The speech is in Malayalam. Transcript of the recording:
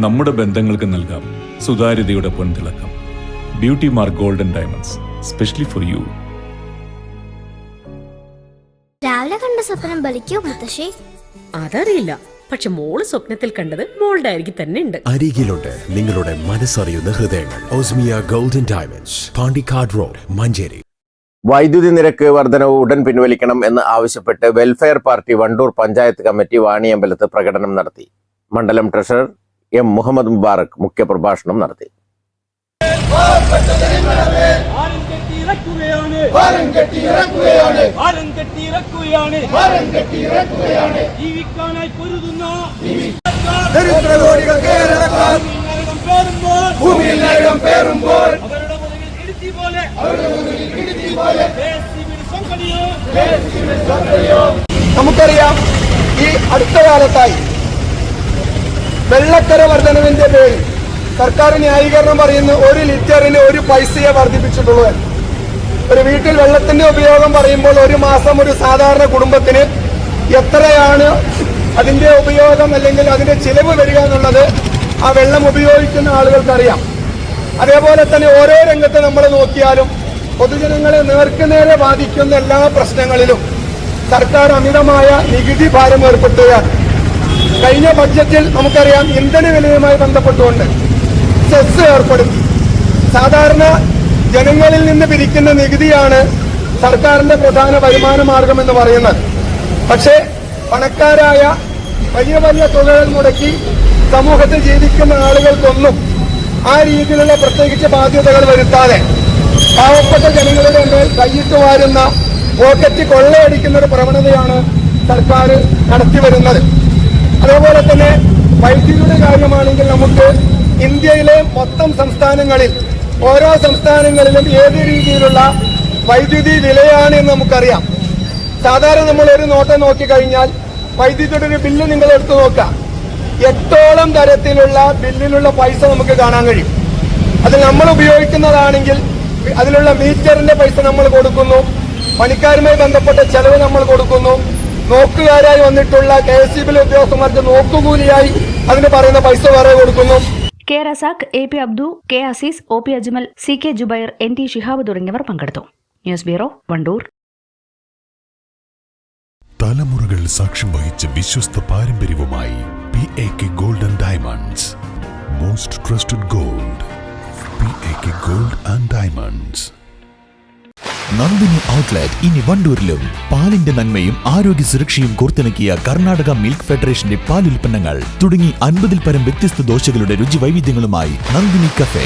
നമ്മുടെ ബന്ധങ്ങൾക്ക് നൽകാം സുതാര്യതയുടെ പൊൻതിളക്കം. Beauty mark golden diamonds, specially for you. രാവിലെ കണ്ട സ്വപ്നം ബലിക്കോ മുത്തശ്ശി? അതറിയില്ല, പക്ഷെ മോള് സ്വപ്നത്തിൽ കണ്ടത് മോളുടെ അരികിൽ തന്നെ ഉണ്ട്. അരികിലുണ്ട് നിങ്ങളുടെ മനസ്സറിയുന്ന ഹൃദയങ്ങൾ. Osmia golden diamonds, Pandikkad road, Manjeri. വൈദ്യുതി നിരക്ക് വർധനവ് ഉടൻ പിൻവലിക്കണം എന്ന് ആവശ്യപ്പെട്ട് welfare party Wandoor panchayat committee വാണിയമ്പലത്ത് പ്രകടനം നടത്തി. മണ്ഡലം ട്രഷറർ എം മുഹമ്മദ് മുബാറക് മുഖ്യപ്രഭാഷണം നടത്തി. നമുക്കറിയാം, ഈ അടുത്ത കാലത്തായി വെള്ളക്കര വർധനവിന്റെ പേരിൽ സർക്കാർ ന്യായീകരണം പറയുന്ന 1 ലിറ്ററിന് 1 പൈസയെ വർദ്ധിപ്പിച്ചിട്ടുള്ളൂ. ഒരു വീട്ടിൽ വെള്ളത്തിന്റെ ഉപയോഗം പറയുമ്പോൾ ഒരു മാസം ഒരു സാധാരണ കുടുംബത്തിന് എത്രയാണ് അതിന്റെ ഉപയോഗം അല്ലെങ്കിൽ അതിന്റെ ചിലവ് വരിക എന്നുള്ളത് ആ വെള്ളം ഉപയോഗിക്കുന്ന ആളുകൾക്കറിയാം. അതേപോലെ തന്നെ ഓരോ രംഗത്ത് നമ്മൾ നോക്കിയാലും പൊതുജനങ്ങളെ നേർക്കുനേരെ ബാധിക്കുന്ന എല്ലാ പ്രശ്നങ്ങളിലും സർക്കാർ അമിതമായ നികുതി ഭാരം ഏർപ്പെടുത്തുകയാണ്. കഴിഞ്ഞ ബഡ്ജറ്റിൽ നമുക്കറിയാം, ഇന്ധന വിലയുമായി ബന്ധപ്പെട്ടുകൊണ്ട് സെസ് ഏർപ്പെടുത്തി. സാധാരണ ജനങ്ങളിൽ നിന്ന് പിരിക്കുന്ന നികുതിയാണ് സർക്കാരിന്റെ പ്രധാന വരുമാന മാർഗം എന്ന് പറയുന്നത്. പക്ഷേ പണക്കാരായ വലിയ വലിയ തുകകൾ മുടക്കി സമൂഹത്തിൽ ജീവിക്കുന്ന ആളുകൾക്കൊന്നും ആ രീതിയിലുള്ള പ്രത്യേകിച്ച് ബാധ്യതകൾ വരുത്താതെ പാവപ്പെട്ട ജനങ്ങളുടെ മേൽ കൈയിട്ട് വാരുന്ന പോക്കറ്റ് കൊള്ളയടിക്കുന്ന ഒരു പ്രവണതയാണ് സർക്കാർ നടത്തിവരുന്നത്. അതേപോലെ തന്നെ വൈദ്യുതിയുടെ കാര്യമാണെങ്കിൽ നമുക്ക് ഇന്ത്യയിലെ മൊത്തം സംസ്ഥാനങ്ങളിൽ ഓരോ സംസ്ഥാനങ്ങളിലും ഏത് രീതിയിലുള്ള വൈദ്യുതി വിലയാണ് എന്ന് നമുക്കറിയാം. സാധാരണ നമ്മൾ ഒരു നോട്ടം നോക്കിക്കഴിഞ്ഞാൽ വൈദ്യുതിയുടെ ഒരു ബില്ല് നിങ്ങൾ എടുത്തു നോക്കാം, 8ഓളം തരത്തിലുള്ള ബില്ലിലുള്ള പൈസ നമുക്ക് കാണാൻ കഴിയും. അത് നമ്മൾ ഉപയോഗിക്കുന്നതാണെങ്കിൽ അതിലുള്ള മീറ്ററിന്റെ പൈസ നമ്മൾ കൊടുക്കുന്നു, പണിക്കാരുമായി ബന്ധപ്പെട്ട ചെലവ് നമ്മൾ കൊടുക്കുന്നു, നോക്കുകാരായി വന്നിട്ടുള്ള KSEBിലെ ഉദ്യോഗസ്ഥന്മാർക്ക് നോക്കുകൂലിയായി അതിന് പറയുന്ന പൈസ വേറെ കൊടുക്കുന്നു. K Razak, AP Abdu, K Azeez, OP Ajmal, CK Jubair, NT Shihab തുടങ്ങിയവർ പങ്കെടുത്തു. News bureau, Wandoor. തലമുറകൾ സാക്ഷ്യം വഹിച്ച വിശ്വസ്ത പാരമ്പര്യവുമായി PAK golden diamonds, most trusted gold. PAK gold and diamonds. Nandini outlet ഇനി വണ്ടൂരിലും. പാലിന്റെ നന്മയും ആരോഗ്യ സുരക്ഷയും കോർത്തിണക്കിയ കർണാടക മിൽക്ക് ഫെഡറേഷന്റെ പാലുൽപ്പന്നങ്ങൾ തുടങ്ങി 50-ൽ പരം വ്യത്യസ്ത ദോശകളുടെ രുചി വൈവിധ്യങ്ങളുമായി നന്ദിനി കഫേ.